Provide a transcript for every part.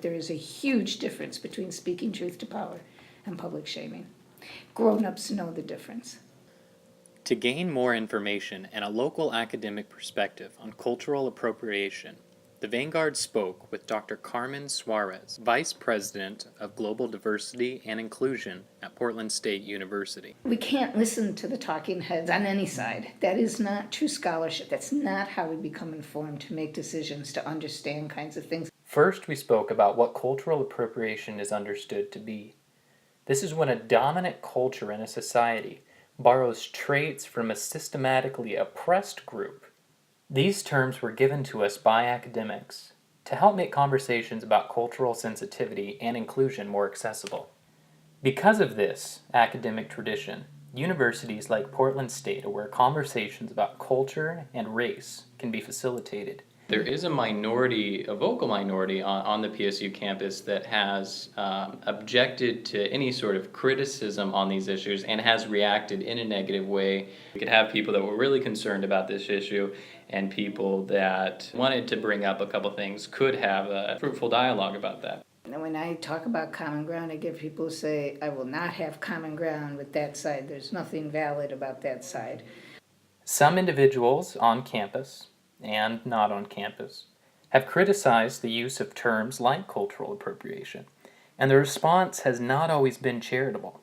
There is a huge difference between speaking truth to power and public shaming. Grown-ups know the difference. To gain more information and a local academic perspective on cultural appropriation, the Vanguard spoke with Dr. Carmen Suarez, Vice President of Global Diversity and Inclusion at Portland State University. We can't listen to the talking heads on any side. That is not true scholarship. That's not how we become informed to make decisions, to understand kinds of things. First, we spoke about what cultural appropriation is understood to be. This is when a dominant culture in a society borrows traits from a systematically oppressed group. These terms were given to us by academics to help make conversations about cultural sensitivity and inclusion more accessible. Because of this academic tradition, universities like Portland State are where conversations about culture and race can be facilitated. There is a minority, a vocal minority on the PSU campus that has objected to any sort of criticism on these issues and has reacted in a negative way. We could have people that were really concerned about this issue and people that wanted to bring up a couple things could have a fruitful dialogue about that. And when I talk about common ground, I get people who say, I will not have common ground with that side. There's nothing valid about that side. Some individuals on campus and not on campus have criticized the use of terms like cultural appropriation, and the response has not always been charitable.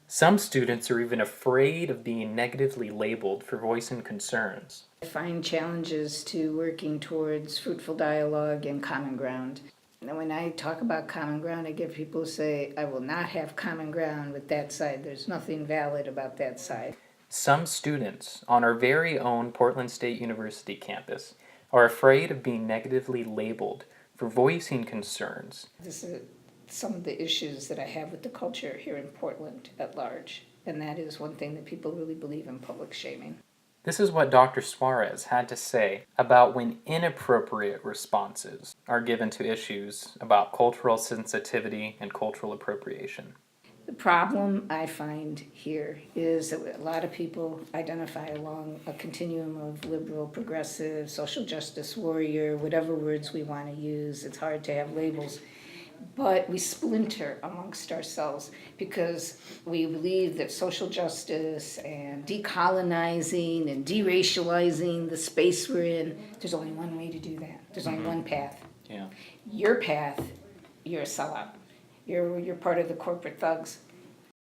Some students are even afraid of being negatively labeled for voicing concerns. I find challenges to working towards fruitful dialogue and common ground. And when I talk about common ground, I get people who say, I will not have common ground with that side. There's nothing valid about that side. Some students on our very own Portland State University campus are afraid of being negatively labeled for voicing concerns. This is some of the issues that I have with the culture here in Portland at large, and that is one thing that people really believe in: public shaming. This is what Dr. Suarez had to say about when inappropriate responses are given to issues about cultural sensitivity and cultural appropriation. The problem I find here is that a lot of people identify along a continuum of liberal, progressive, social justice warrior, whatever words we want to use. It's hard to have labels. But we splinter amongst ourselves because we believe that social justice and decolonizing and deracializing the space we're in, there's only one way to do that. There's only one path. Yeah. Your path, you're a sellout. You're part of the corporate thugs.